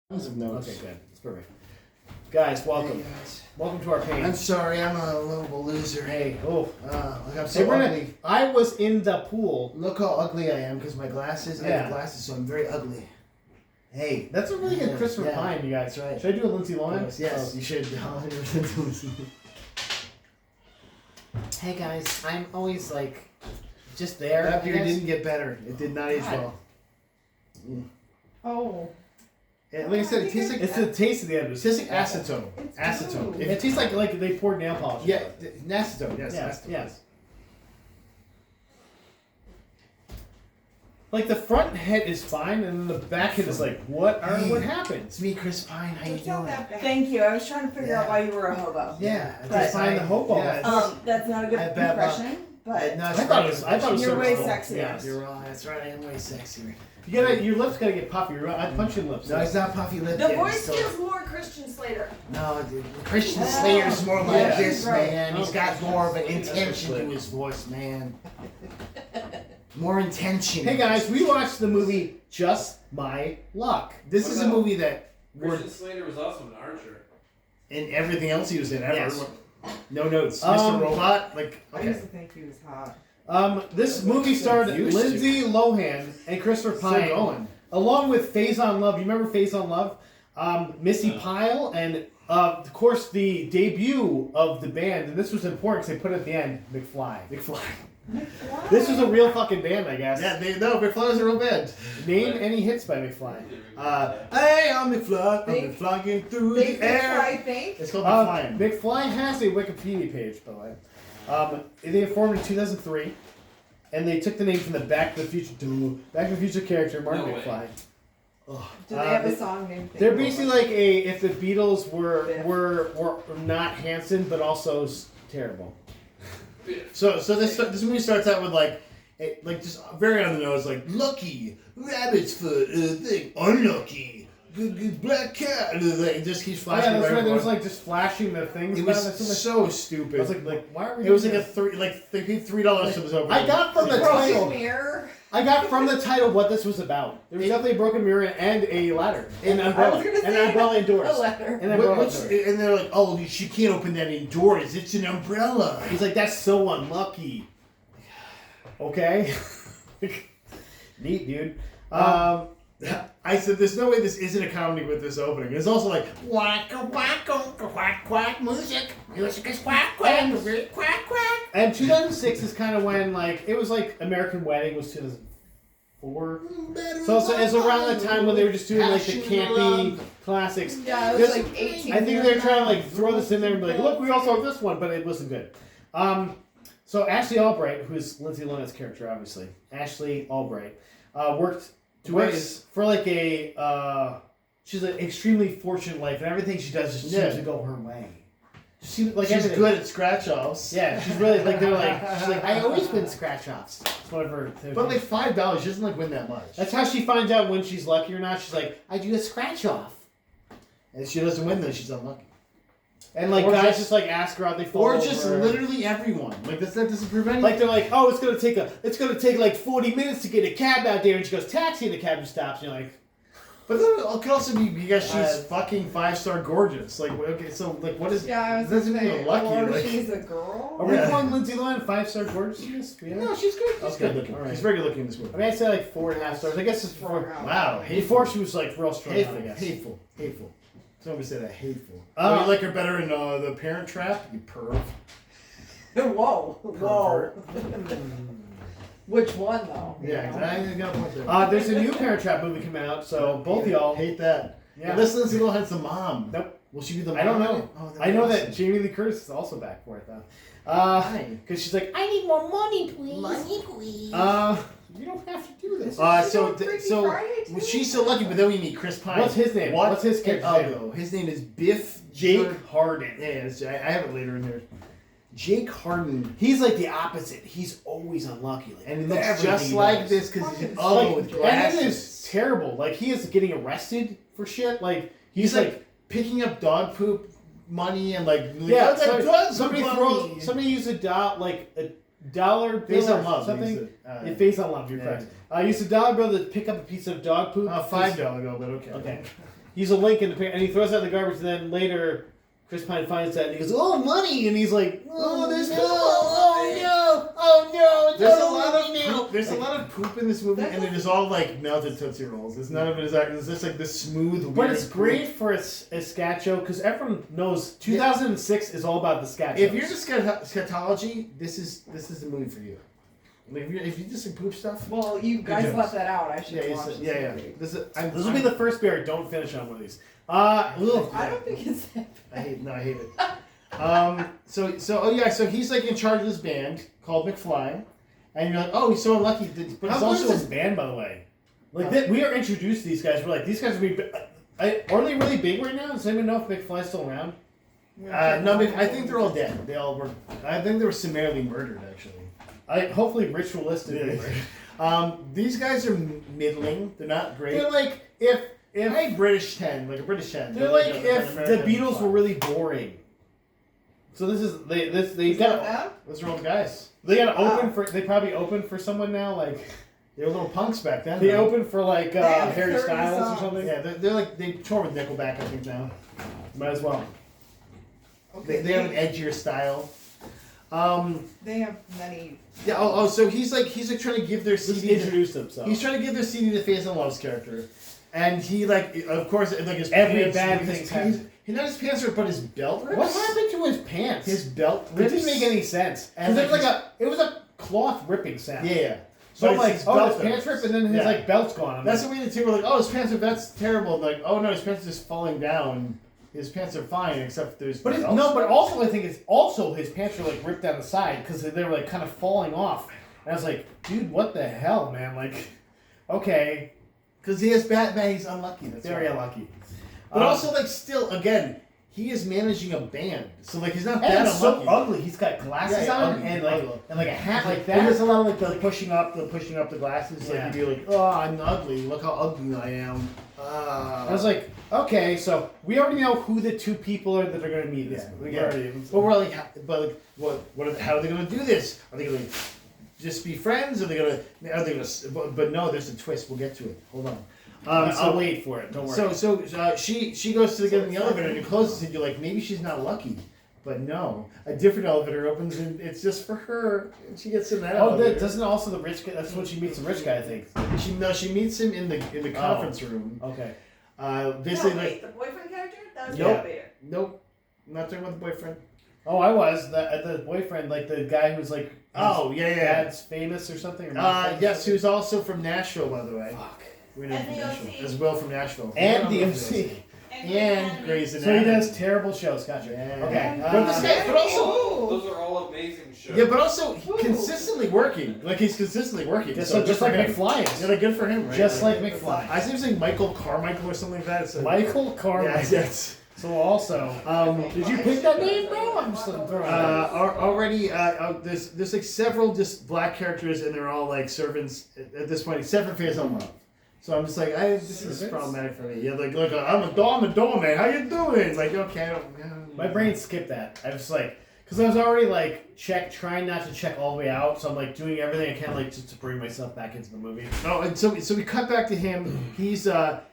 Tons of notes. Okay, good. That's perfect. Guys, welcome. Hey guys. Welcome to our pain. I'm sorry, I'm a lovable loser. Hey, Like I'm Hey, so Brennan, ugly. I was in the pool. Look how ugly I am because my glasses. I Yeah. have glasses, so I'm very ugly. Hey. That's a really good Yeah, Christopher yeah. Pine, you guys. That's right. Should I do a Lindsay Lohan? Yes, Oh. you should. 100% Hey guys, I'm always like just there. That I beer guess. didn't get better. It did not age God. well. Oh. And like I said, it tastes like It's the taste of the end. it tastes like acetone. It's Acetone. good. It tastes like they poured nail polish. Yeah, acetone. Yes, Yes. acetone. Yes. Like the front head is fine, and then the back head is like, what happened? It's me, Chris Pine. How you It's not doing? that bad. Thank you. I was trying to figure out Yeah. why you were a hobo. Yeah, Just find the hobo. Yeah, That's not a good I bet impression, but no, I it's thought it right. was. I thought it was You're so way cool. sexier. Yeah. You're wrong. That's right. I am way sexier. You gotta. Your lips gotta get puffy. I punch in lips. No, it's not puffy lip. the yet, voice it's still- feels more Christian Slater. No, dude. Christian Slater's more like Yeah. this, Right. man. He's got more of an That's intention to right. his voice, man. More intention. Hey guys, we watched the movie Just My Luck. This What is a about- movie that Christian Slater was also an archer. in everything else he was in ever. Yes. No notes. Um, Mr. Robot, like I used okay. to think he was hot. This movie starred Used to. Lindsay Lohan and Christopher Still Pine, going. along with Faison Love. You remember Faison Love? Missy Pyle, and of course the debut of the band. And this was important because they put it at the end. McFly. McFly. This was a real fucking band, I guess. Yeah, McFly was a real band. Name any hits by McFly. Hey, I'm McFly. I'm Big- flying through Big the air. I think. It's called McFly. McFly. McFly has a Wikipedia page, by the way. They formed in 2003, and they took the name from the Back to the Future character Marty No way. McFly. Do they have they- a song named? They're Big basically Robot? like if the Beatles were Biff. were not Hanson, but also terrible. So this movie starts out with like just very on the nose, like lucky rabbit's foot thing, unlucky good black cat thing. It just keeps Oh, yeah, flashing. that's right. right There was before. like just flashing the things. It about was it. so I stupid. was like, why are we? it was like doing a this? three, like they paid $3 for this opening. I got from the Broken title. mirror. I got from the title what this was about. There was definitely a broken mirror and a ladder, an umbrella, I was gonna an say umbrella indoors. A letter. An umbrella Which, indoors. and they're like, oh, she can't open that indoors. It's an umbrella. He's like, that's so unlucky. Okay. Neat, dude. I said, there's no way this isn't a comedy with this opening. It's also like, quack, quack, quack, quack, music is quack, quack, quack, quack. And 2006 is kind of when, like, it was like American Wedding was 2004. So it's around the time when they were just doing, like, the campy classics. Yeah, it was This- like 18. I think they're trying to, like, throw this in there and be like, look, we also have this one, but it wasn't good. So Ashley Albright, who's Lindsay Lohan's character, obviously, Ashley Albright, works for like she's an extremely fortunate life, and everything she does just seems to go her way. She's like She's everything. good at scratch offs. Yeah, she's really like they're like she's like I always win scratch offs. It's one of her. But like $5, she doesn't like win that much. that's how she finds out when she's lucky or not. She's like, I do a scratch off, And if she doesn't win, then she's unlucky. and like Or guys just- like ask her out, they fall Or over. just literally everyone. Like that doesn't prove anything. Like they're like, oh, it's gonna take like 40 minutes to get a cab out there, and she goes taxi, and the cab just stops, and you're like, But then it could also be because she's Uh, fucking 5-star gorgeous. Like, okay, so like, what is? Yeah, I was doesn't gonna say, mean lucky. or Like, she's a girl. are we Yeah. calling Lindsay Lohan 5-star gorgeous? Yeah. no, she's good. She's Okay, good looking. all right. She's very good looking in this I movie. mean, I'd say like 4.5 stars. I guess it's For before. Wow, Before she was like real strong. hateful, I guess. hateful. Somebody said that hateful. Uh, Oh, you like her better in the Parent Trap? You perv. Whoa. Whoa. Pervert. Which one though? Yeah, exactly. I got a point there. There's a new Parent Trap movie coming out, so both of y'all. hate that. Yeah. Yeah. This Lindsay Lohan's the mom. Nope. Will she be the mom? I don't know. Oh, I know awesome. that Jamie Lee Curtis is also back for it though. Why? Because she's like, I need more money, please. Money, please. You don't have to do this. So she's so lucky, but then we meet Chris Pine. What's his name? What? What's his character's name? Oh, his name is Biff Jake Harden. Yeah, I have it later in there. Jake Harden. He's like the opposite. He's always unlucky. Like, And he looks everything just he like does. this because he's Fucking ugly Like, with and it glasses. is terrible. Like he is getting arrested for shit. Like He's like picking up dog poop money and like yeah. "Oh, that dog's Somebody money." somebody used a dollar bill Face or on Love. something. used it. Yeah, Face on Love. You're yeah. correct. I used a dollar bill to pick up a piece of dog poop. $5 bill, but okay. Okay. he's a link in the and he throws out the garbage, and then later Chris Pine finds that and he goes, "Oh, money!" and he's like, "Oh, there's no, oh no, it's There's a all lot over of me now." poop. There's a lot of poop in this movie, and it is all like melted Tootsie Rolls. It's none of it is like it's just like this smooth. But weird it's poop. great for a scat show because everyone knows 2006 is all about the scat If shows. you're just scatology, this is the movie for you. Like, if you just like poop stuff, Well, you guys jokes. left that out. I should yeah, watch this. yeah. movie. This is This will be the first beer I don't finish on one of these. I don't think it's that I hate it. So he's like in charge of this band called McFly, and you're like, oh, he's so unlucky. But How he's good is also this band, by the way? Like we are introduced to these guys. We're like, these guys will be. Are they really big right now? Does anyone know if McFly's still around? no, I think they're all dead. They all were. I think they were summarily murdered, actually. Hopefully ritualistically. These guys are middling. They're not great. They're like if Like British 10, like a British 10. they're like an if the American Beatles McFly. were really boring. So this is they Is that got them? Those are all the guys. they got to open for they probably opened for someone now like They were little punks back then. they though. opened for like They have Harry 30 Styles or songs. something. Yeah, they're like they tour with Nickelback, I think now. Might as well. Okay. They have an edgier style. They have many. Yeah. So he's like trying to give their Just CD. introduce themselves. He's trying to give their CD to Faison Love's character, and he like, of course, like his Every pants, bad his thing's pants- happened. He not his pants ripped, but his belt ripped. What happened to his pants? His belt It rips. didn't make any sense. And Because like it was a cloth ripping sound. Yeah. So But I'm like, his oh, belt his pants rips. ripped, and then his Yeah. like belt's gone. I'm That's like, what we did too. We're like, oh, his pants are that's terrible. Like, oh no, his pants are just falling down. His pants are fine, except there's. but belts. no, but also I think it's also his pants were like ripped down the side because they were like kind of falling off. And I was like, dude, what the hell, man? Like, okay, Because he has Batman, he's unlucky. That's very why. unlucky. But also, like, still, again, he is managing a band, so like he's not that and it's so unlucky. ugly. He's got glasses Yeah, on ugly, and like ugly. and like a hat like And there's that. a lot of like the pushing up the glasses. Yeah. Like you'd be like, oh, I'm ugly. Look how ugly I am. I was like, okay, so we already know who the two people are that are going to meet. Yeah, This. we We get already. but we're like, how are they gonna do this? Are they gonna just be friends? Are they gonna? But no, there's a twist. We'll get to it. Hold on. I'll wait for it. Don't worry. So she goes to get in the elevator and it closes and you're like, maybe she's not lucky. But no, a different elevator opens and it's just for her and she gets in that elevator. doesn't also the rich guy? That's when she meets the rich guy, I think. She meets him in the conference room. Okay. Basically no, like, wait, the boyfriend character? That was Nope. Beer. nope, I'm not talking about the boyfriend. Oh, I was the boyfriend, like the guy who's like. Oh yeah, yeah. Dad's famous or something. Or not famous or Yes, something? who's also from Nashville, by the way. Fuck. We know him from And the Nashville. OC. As well from Nashville. And Yeah, DMC. And Grey's So Anatomy. he does terrible shows. Gotcha. Yeah. Okay. But this guy, but also, Those are all amazing shows. yeah, but also consistently working. Like he's consistently working. just, so like, just good like for him. McFly. Yeah, like good for him, right? Just like McFly. I see him saying Michael Carmichael or something like that. It's Michael Carmichael. Yeah, yes. So also, did you pick that name, bro? I'm just throwing it out. Already, there's like several just black characters, and they're all like servants at this point, except for Faison Love. So I'm just like, this is Servants? problematic for me. Yeah, like I'm a doorman. How you doing? Like, okay, I don't. My brain skipped that. I was like, because I was already like trying not to check all the way out. So I'm like doing everything I can like just to bring myself back into the movie. Oh, and so we cut back to him. He's like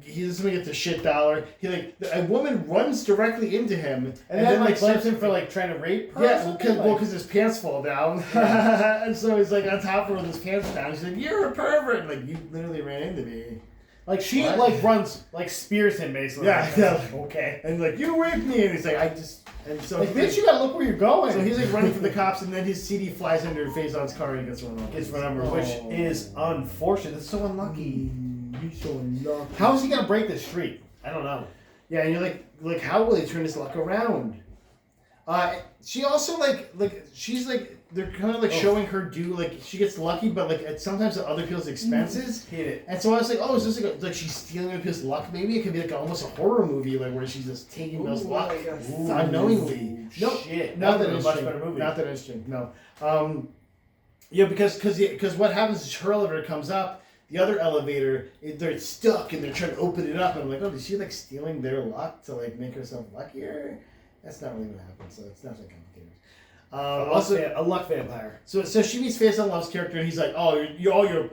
he doesn't get the shit dollar. He like a woman runs directly into him And then like blames starts- him for like trying to rape her. or Yeah, something? Like- because his pants fall down, and so he's like on top of her with his pants down. She's like, "You're a pervert!" Like you literally ran into me, like she What? like runs like spears him basically. Yeah, Like, yeah. Okay. and like you raped me, and he's like, "I just." And so Like bitch, you gotta look where you're going. so he's like running from the cops, and then his CD flies under Faison's car and he gets run over. Gets run over, which is unfortunate. It's so unlucky. You so unlucky. How is he gonna break this streak? I don't know. Yeah, and you're like, how will he turn his luck around? She also like she's like they're kind of like showing her do like she gets lucky, but like at sometimes at other people's expenses. Hit it. And so I was like, oh, is this like she's stealing other people's luck? Maybe it could be like almost a horror movie, like where she's just taking people's luck unknowingly. No, Shit. not that a much interesting. better movie. Not that interesting. No. Yeah, because what happens is her elevator comes up, the other elevator they're stuck and they're trying to open it up. And I'm like, oh, is she like stealing their luck to like make herself luckier? That's not really what happens. So it's not that complicated. Also, a luck vampire. so she meets Faison Love's character, and he's like, "Oh, all your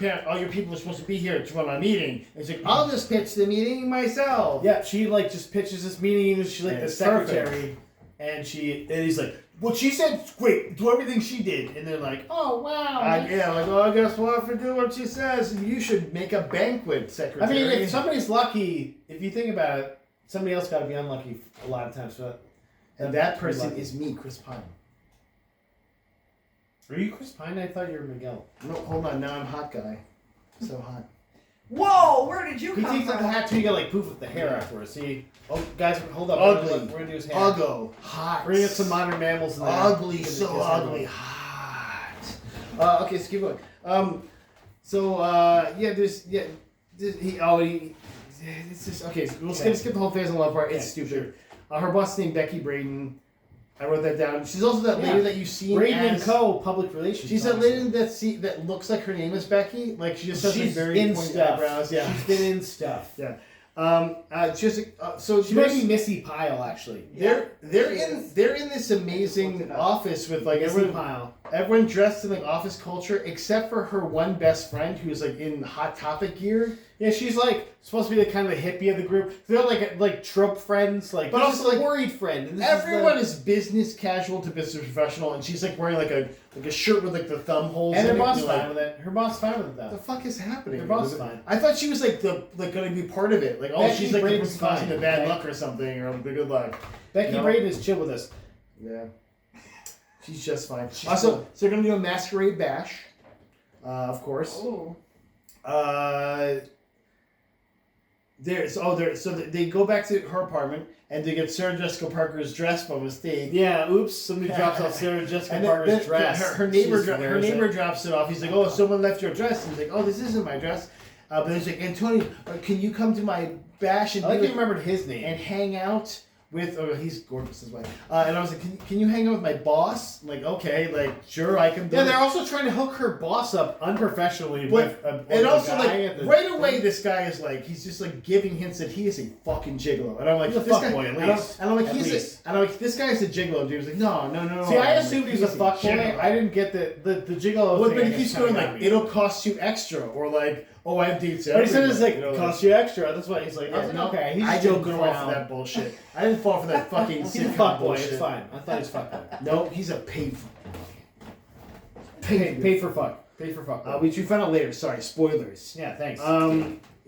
people are supposed to be here to run a meeting." And he's like, "I'll just pitch the meeting myself." Yeah, she like just pitches this meeting, and she's like Yeah, the it's secretary, and he's like, "What she said, great, do everything she did," and they're like, "Oh wow." Well, I guess we'll have to do what she says. You should make a banquet, I secretary. mean, if somebody's lucky, if you think about it, somebody else got to be unlucky a lot of times. So and that person lucky. is me, Chris Pine. Are you Chris Pine? I thought you were Miguel. No, hold on. Now I'm hot guy. So hot. Whoa, where did you He come takes off from? the hat too. You get like poof with the hair afterwards. See, oh guys, hold up. Ugly. We're gonna do his hair. Uggo. Hot. Bring in some modern mammals in there. Ugly. Give So the kids ugly. everyone. Hot. Okay, so keep going. It's just okay. So we'll skip the whole phase of love part. It's Okay, stupid. Her boss is named Becky Braden. I wrote that down. She's also that Yeah. lady that you see. Braden and Co. Public relations. She's that obviously. lady that looks like her name is Becky. Like she just has like She's very in pointy stuff. eyebrows. Yeah. She's been in stuff. Yeah. So She might be Missy Pyle actually. they're she in is. they're in this amazing Looked it up. office with like Missy everyone Pyle. everyone dressed in like office culture except for her one best friend who's like in Hot Topic gear. Yeah, she's like supposed to be the kind of the hippie of the group. They're like trope friends, like But but also, also like, worried friend. And this Everyone is is business casual to business professional, and she's like wearing like a shirt with like the thumb holes. and in her it, boss you're fine like, with it. Her boss fine with it What the though. fuck is happening? Her boss is fine. I thought she was like going to be part of it. Like, oh, Becky she's like the Braden's person causing fine, the bad okay? luck or something, or the good luck. Becky No. Braden is chill with us. Yeah. She's just fine. She's Also, cool. so they're gonna do a masquerade bash, of course. Oh. So they go back to her apartment and they get Sarah Jessica Parker's dress by mistake. Yeah, oops, somebody drops off Sarah Jessica And Parker's dress. her neighbor, She just her wears neighbor it. drops it off. He's like, "Oh, someone left your dress." And he's like, "Oh, this isn't my dress." But he's like, "Antonio, can you come to my bash and I like be you remembered his name. and hang out with?" Oh, he's gorgeous as well. And I was like, "Can you hang out with my boss?" I'm like, okay, like sure, I can. Do Yeah, it. they're also trying to hook her boss up unprofessionally But- with And a also, guy like, at the right away, this guy is like, he's just like giving hints that he is a fucking gigolo, and I'm like, He's a this guy, fuckboy, at and I'm- least. and I'm like, At least. and I'm like, this guy's a gigolo, dude. He was like, no. See, I I'm assumed like, he was a fuckboy. gigolo. I didn't get the gigolo Well, thing. but I he keeps guess, going kinda like, got me. it'll cost you extra, or like, oh, I have dates. But he said it's like, everywhere, you know, cost you extra. That's why he's like, I was Yeah, like, okay, he's I just didn't joking fall around. for that bullshit. I didn't fall for that fucking He's a sitcom fuckboy. bullshit. It's fine. I thought he was fuckboy. No, he's a paid. Pay for fuck. Pay for fuck. Which we found out later. Sorry, spoilers. Yeah, thanks.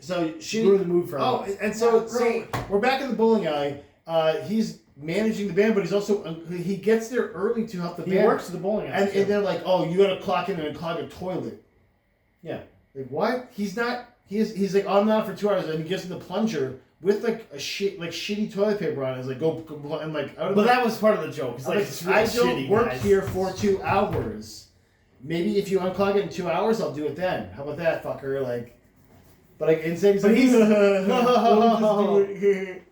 So she Ruined the mood for Oh, him. and so, Yeah, great. we're back in the bowling alley. He's managing the band, but he's also he gets there early to help the He band. works at the bowling alley. and they're like, "Oh, you gotta clock in and clog a toilet." Yeah. Like what? He's not. He's like, "Oh, I'm not for 2 hours," and he gets in the plunger with like a shitty toilet paper on it. He's like, "Go," and like, I But that was part of the joke. It's like, it's really I don't shitty, work guys. here for 2 hours. Maybe if you unclog it in 2 hours, I'll do it then. How about that, fucker? Like, but like instead he's But like, he's- we'll just do it.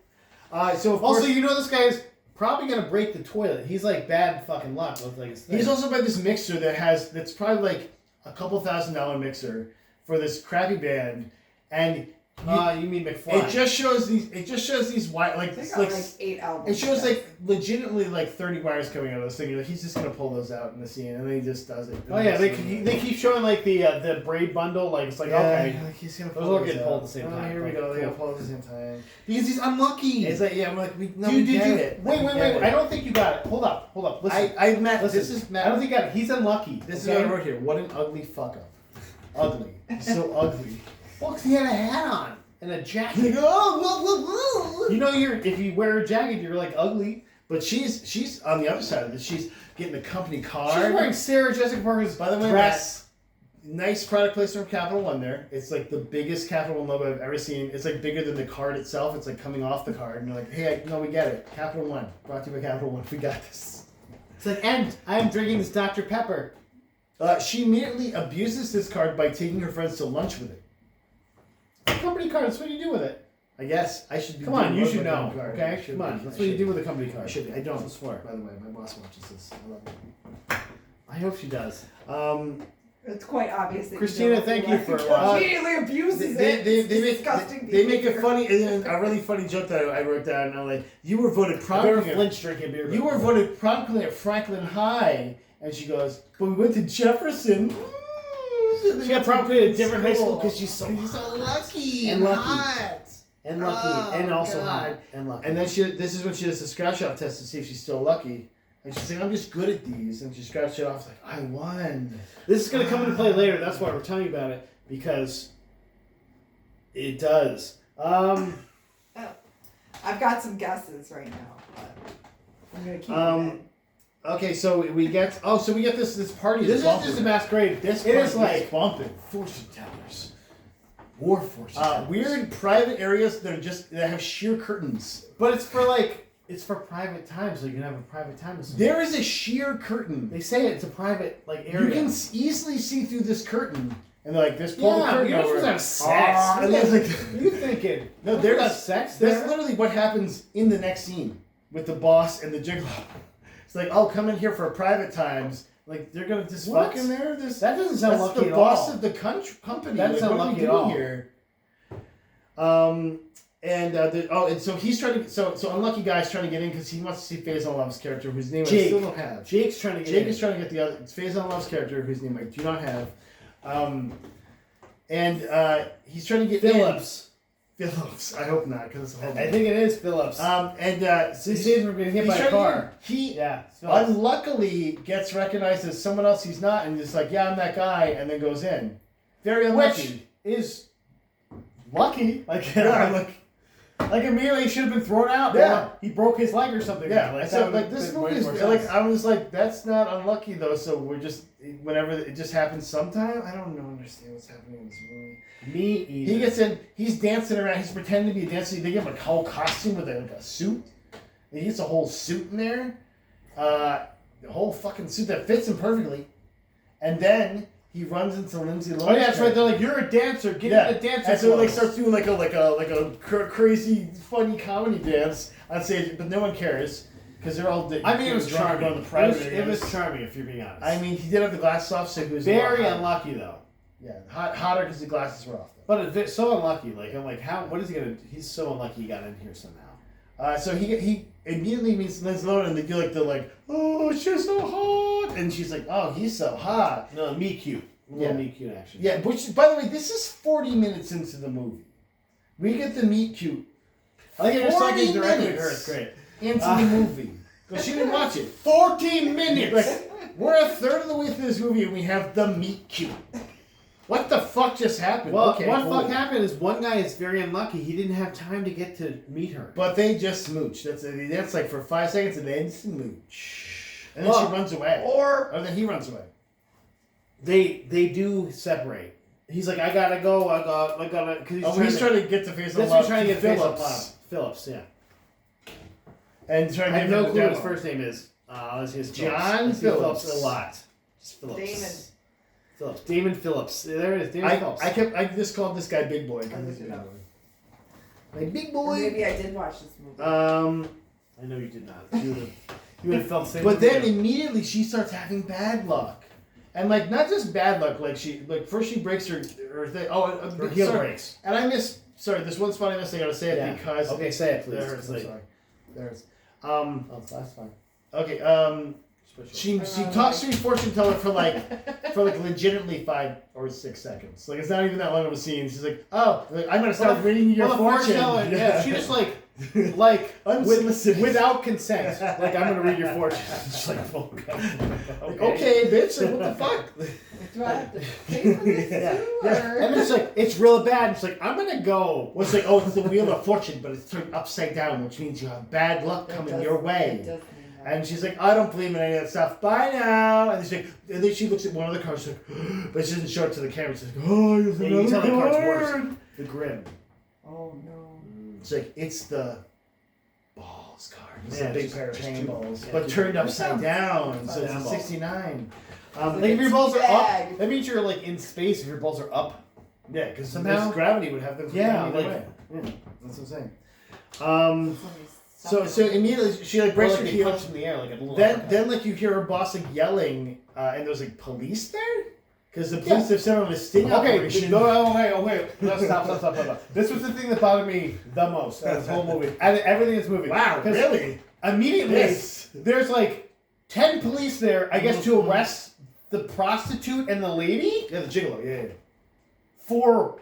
So of course, Also, you know this guy's probably gonna break the toilet. He's like bad fucking luck with like his thing. he's also by this mixer that's probably like a couple $1,000 mixer for this crappy band, and you mean McFly? it just shows these wire like They it's got like like 8 albums. it shows guys. like legitimately like 30 wires coming out of this thing. You're like, he's just gonna pull those out in the scene, and then he just does it. Oh yeah, they keep showing like the braid bundle. Like it's like okay, like he's gonna Those pull all get those pulled out. at the same Oh, time. here we Okay, go. They cool. got pulled at the same time. because he's unlucky. It's like I'm like we Dude, get dude, it. wait. We get it. I don't think you got it. Hold up. Listen, Matt. listen. This is Matt. I don't think you got it. He's unlucky. This is okay? what I wrote here. What an ugly fuck up. Ugly. He's so ugly. Well, 'cause he had a hat on and a jacket. Like, oh, You know, if you wear a jacket, you're like ugly. But she's on the other side of this. She's getting the company card. She's wearing Sarah Jessica Parker's By the way, dress. nice product placement from Capital One there. It's like the biggest Capital One logo I've ever seen. It's like bigger than the card itself. It's like coming off the card. And you're like, hey, no, we get it. Capital One. Brought to you by Capital One. We got this. It's like, and I'm drinking this Dr. Pepper. She immediately abuses this card by taking her friends to lunch with it. Company cards. What do you do with it? I guess I should be. Come on, doing you more should with my know. own card. I Okay, should come on. be. That's I what you should do be. with a company card. I should be. I don't. I swear. By the way, my boss watches this. I love it. I hope she does. It's quite obvious that Christina, you don't thank you like for, it. Immediately abuses it. They make a funny, a really funny joke that I wrote down. And I'm like, you were voted prom Bear queen. Flinch drinking beer. You were voted prom queen at Franklin High, and she goes, but we went to Jefferson. She got prom queen at a different high school because she's so lucky and lucky. hot. and lucky Oh, and also God. hot and lucky. And then this is when she does the scratch off test to see if she's still lucky. And she's like, I'm just good at these. And she scratched it off. Like, I won. This is going to come into play later. That's why we're telling you about it, because it does. I've got some guesses right now, but I'm gonna keep it. Okay, so we get this party. This is bumping. just a masquerade. This It is party like bumping. fortune tellers, war fortune tellers. Weird private areas that have sheer curtains. but it's for private time, so you can have a private time with someone. There is a sheer curtain. They say it's a private area. You can easily see through this curtain, and they're like, "This pull the Yeah, curtain you're over." supposed to have sex. And then, like, You thinking? no, There's there's not sex That's there. literally what happens in the next scene with the boss and the gigolo. It's like, oh, come in here for private times. Like, they're gonna just What? fuck in there. This That doesn't sound that's lucky the at boss all. of the company. That doesn't sound what are lucky we at doing all. here? And so he's trying to so unlucky guy's trying to get in because he wants to see Faison Love's character, whose name I Jake. still don't have. Jake's trying to get Jake in. is trying to get the other Faison Love's character, whose name I do not have. He's trying to get Phillips. in. Phillips. I hope not, because it's a whole. I think it is Phillips. So he saves from getting hit by a car. He Yeah, it's Phillips. unluckily gets recognized as someone else he's not, and is like, yeah, I'm that guy, and then goes in. Very unlucky. Which is lucky. Like, Yeah. like immediately he should have been thrown out. Yeah. He broke his leg or something. Yeah, Like, so that like would this have movie made is more like sense. I was like, that's not unlucky though. So we're just whenever it just happens sometime. I don't understand what's happening in this movie. Me either. He gets in. He's dancing around. He's pretending to be a dancer. They give him a whole costume with like a suit. And he gets a whole suit in there. The whole fucking suit that fits him perfectly. And then he runs into Lindsay Lohan. Oh yeah, that's right. They're like, you're a dancer. Get in the dancer. And so like clothes." starts doing like a crazy funny comedy dance on stage, but no one cares because they're all. I mean, it was drunk charming. on the private It areas. was charming, if you're being honest. I mean, he did have the glasses off, so he was very hot. unlucky though. Yeah, hotter because the glasses were off. But it's so unlucky. Like I'm like, how? What is he gonna? He's so unlucky. He got in here somehow. So he immediately meets Lindsay Lohan, and they're like, oh, she's so hot, and she's like, oh, he's so hot. No, me cute. Yeah. Me cute action. Yeah, which by the way, this is 40 minutes into the movie. We get the meet cute. I think you're 40 sucking directly to minutes. her. It's great. Into the movie. Because she didn't watch it. 14 minutes. Like, we're a third of the way through this movie and we have the meet cute. What the fuck just happened? Well, Okay, what cool. fuck happened is one guy is very unlucky. He didn't have time to get to meet her. But they just smooch. That's like for 5 seconds and then smooch. And then Well, she runs away. Or Or then he runs away. They do separate. He's like, I gotta go. I gotta. Cause He's trying to get to face That's on what he's trying to get Phillips. Phillips, yeah. And trying I to have get no him clue to what his demo. first name is. Let's see his John I see Phillips Phillips. a lot. Just Phillips. Damon. Phillips. Damon Phillips. There it is. Damon Phillips. I just called this guy Big Boy. 'Cause I he's looked it Big up. Boy. Like Big or Boy. maybe I did watch this movie. I know you did not. You would have felt the same. But way. then immediately she starts having bad luck. And like not just bad luck, first she breaks her thing. her heel sorry. breaks. And I missed. Sorry, there's one spot I missed. I gotta say it Yeah. because Okay, say it, please. There it is. I'm Please. sorry. There it is. Oh, that's fine. Okay. She talks to me fortune teller for like legitimately 5 or 6 seconds. Like it's not even that long of a scene. She's like, oh, I'm gonna start reading your Well, the fortune. teller, yeah. She just like Unsolicited. without consent. Like I'm gonna read your fortune. She's like, oh god. Like, okay, bitch. Like, what the fuck? Do I have to pay for this too? Or? And it's like it's real bad. It's like I'm gonna go. Well, it's like, oh, it's the wheel of fortune, but it's turned upside down, which means you have bad luck coming your way. It does mean that. And she's like, I don't believe in any of that stuff. Bye now. And then she looks at one of the cards, she's like, but she doesn't show it to the camera. She's like, oh, there's Yeah, you can tell the another card's card. worse. The grim. Oh no. It's like, it's the balls card. It's Yeah, a big just- pair of just handballs, two- but yeah, turned two- upside down. So Upside it's down a balls. 69. Like if your balls are bag. up, that means you're like in space. If your balls are up, Yeah, because Somehow- gravity would have them. Yeah, either like- way. Yeah, that's what I'm saying. Somebody's So immediately she like or breaks like her they heel. punch in the air like a little. Then like you hear her boss like yelling, and there's like police there. Because the police have sent on a sting operation. Okay. No, stop. This was the thing that bothered me the most out of this whole movie. And everything that's moving. Wow, 'Cause really? Immediately, Yes. there's like 10 police there, I guess, to arrest the prostitute and the lady Yeah, the gigolo. Yeah. for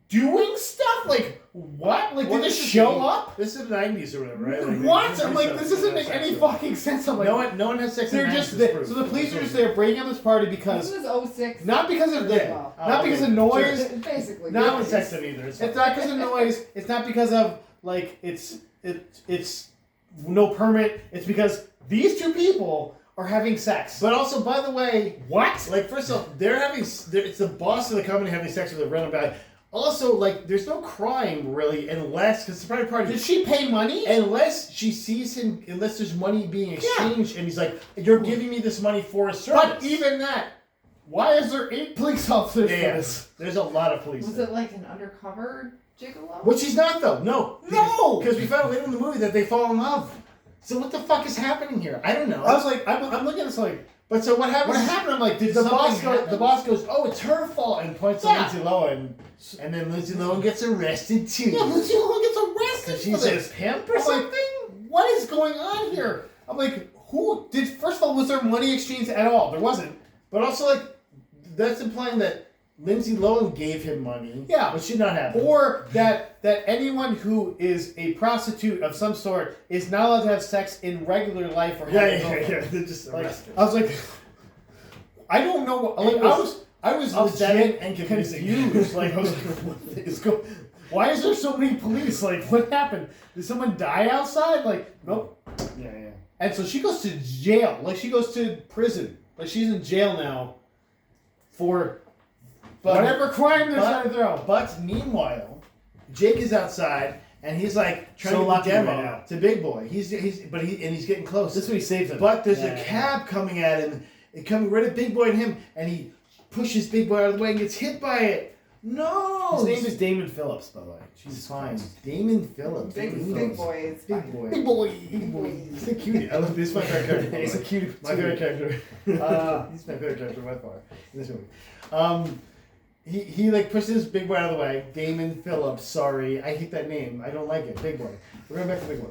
doing stuff. Like, what? Like, Well, did they this is show the- up? This is the 90s or whatever, right? Like, What? they I'm do like, stuff this to doesn't have make sex any with. fucking sense. I'm like, No one has sex. they're in just Manchester, there. proof. So the police are That's just what there breaking up this party because This was 06. not because of Yeah. the, not because of noise. Basically. Not No one's sexing either. It's not because of noise. It's not because of like it's no permit. It's because these two people are having sex. But also, by the way, What? like first off, it's the boss of the company having sex with a random guy. Also, like, there's no crime really, unless because it's a private party. Did she pay money? Unless she sees him, unless there's money being exchanged, and he's like, "You're giving me this money for a service." But even that, why is there 8 police officers for yeah, this? there's a lot of police. Was there. it like an undercover gigolo? Which he's not though. No, No! because we found later in the movie that they fall in love. So what the fuck is happening here? I don't know. I was like, I'm looking at this like, but so what happens? what happened? I'm like, did The something boss goes. happen? The boss goes. Oh, it's her fault, and points to Yeah. Lindsay Lohan, and then Lindsay Lohan gets arrested too. Yeah, Lindsay Lohan gets arrested Because for she's this. a pimp or I'm like, something. what is going on here? I'm like, who did? First of all, was there money exchange at all? There wasn't. But also, like, that's implying that Lindsay Lohan gave him money. Yeah. Which should not happen. Or that anyone who is a prostitute of some sort is not allowed to have sex in regular life or have They're just Like, arrested. I was like, I don't know. Like, I was upsetting legit and confusing. confused. Like, I was like, what is going? Why is there so many police? Like, what happened? Did someone die outside? Like, nope. Yeah. And so she goes to jail. Like, she goes to prison. Like, she's in jail now for whatever crime they're trying to throw. But meanwhile, Jake is outside and he's like trying So to get lucky the demo right now. to Big Boy. He's getting close. This is when he saves him. But there's Yeah, a yeah. cab coming at him. It coming right at Big Boy and him, and he pushes Big Boy out of the way and gets hit by it. No. His name is Damon Phillips, by the way. She's fine. Damon Phillips. Big boy is Big fine. boy. Big boy. Big boy. He's a cutie. I love this. Is my favorite character. He's a cutie. My favorite character. He's my favorite character by far in this movie. He like pushes Big Boy out of the way. Damon Phillips. Sorry, I hate that name. I don't like it. Big Boy. We're going back to Big Boy.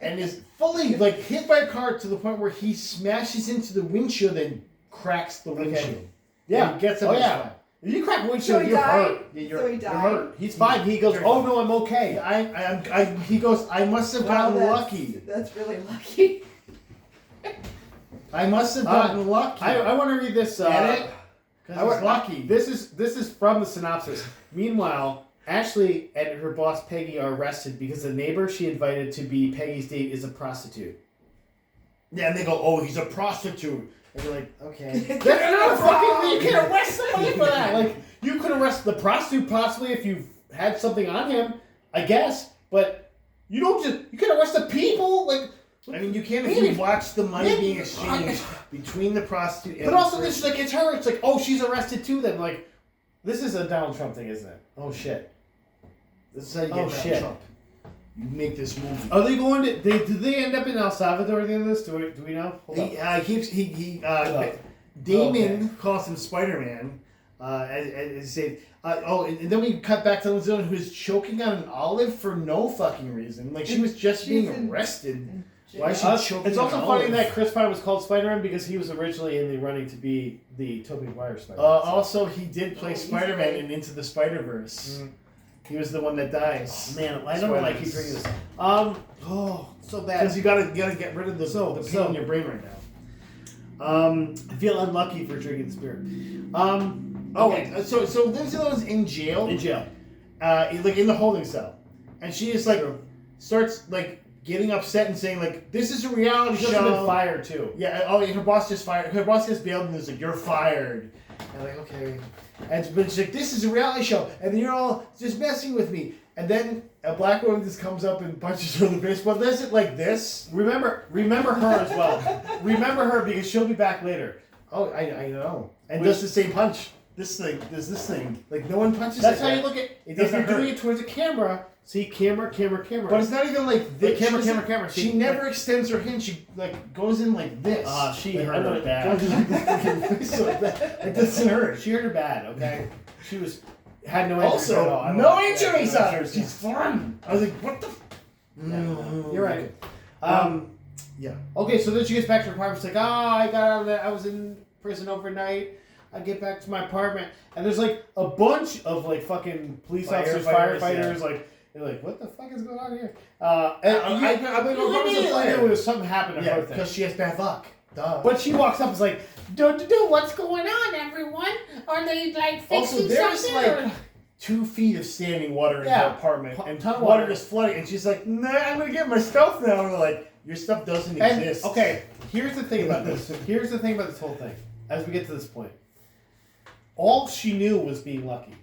And is fully like hit by a car to the point where he smashes into the windshield and cracks the windshield. Yeah. And gets him. Oh, on yeah. spot. If you crack So windshield, he you're died? hurt. Yeah, So he you're died? hurt. He's fine. He goes, oh no, I'm okay. He goes, I must have gotten lucky. That's really lucky. I must have gotten lucky. I want to read this. Get it? Because it's lucky. This is from the synopsis. Meanwhile, Ashley and her boss Peggy are arrested because the neighbor she invited to be Peggy's date is a prostitute. Yeah, and they go, oh, he's a prostitute. And you're like, okay. That's not fucking. You can't arrest somebody for that. Like, you could arrest the prostitute possibly if you had something on him, I guess. But you don't just. You can arrest the people. Like, I mean, you can if Maybe- you watch the money maybe- being exchanged between the prostitute and but also the it's like it's her. It's like, oh, she's arrested too. Then like, this is a Donald Trump thing, isn't it? Oh shit. This is how you get Oh, Donald shit. Trump. You make this movie. Are they going to? Did they end up in El Salvador at the end of this? Do we know? Hold up. Damon Okay. calls him Spider-Man. As said, and then we cut back to Lindsay Lohan, who's choking on an olive for no fucking reason. Like she was just She's being in- arrested. Why is she Uh, choking it's on also an funny olive? that Chris Pine was called Spider-Man because he was originally in the running to be the Tobey Maguire Spider-Man. Also, he did play Oh, he's Spider-Man great. in Into the Spider-Verse. Mm. He was the one that dies. Man, I don't know why I keep bringing this. Oh, so bad. Because you gotta get rid of the pain So- in your brain right now. I feel unlucky for drinking the spirit. Okay. So Lindsay Lohan's in jail. In jail. Like in the holding cell, and she just like starts like getting upset and saying like, "This is a reality She's also been show." fired too. Yeah. Oh, and her boss just fired. Her boss gets bailed and is like, "You're fired." And I'm like, okay. But she's like, "This is a reality show," and then you're all just messing with me. And then a black woman just comes up and punches her in the face. But does it like this? Remember her as well. Remember her because she'll be back later. Oh, I know. And Which- does the same punch. This thing. There's this thing. Like no one punches. That's like how that. you look at. It If doesn't you're doing hurt. it towards the camera, See, camera. But it's not even like this. Camera. She See, never extends her hand. She like goes in like this. She Like, hurt her like, bad. goes like this, like that. It doesn't hurt. She hurt her bad. Okay, she had no injuries at all. I Also, don't- no yeah, injuries no on her. injuries. She's fine. I was like, what the? You're right. Yeah. Okay, so then she gets back to her apartment. She's like, I got out of there. I was in prison overnight. I get back to my apartment, and there's like a bunch of like fucking police officers, firefighters, yeah. like they're like, what the fuck is going on here? I Immediately knew something happened to Yeah, her thing. because she has bad luck. Duh. But she walks up and is like, what's going on, everyone? Are they like fixing Also, there's something? like or-" 2 feet of standing water in Yeah. her apartment, and Ton of water water. is flooding, and she's like, "Nah, I'm gonna get my stuff now." And we're like, "Your stuff doesn't And, exist." okay, here's the thing about this. Here's the thing about this whole thing. As we get to this point, all she knew was being lucky.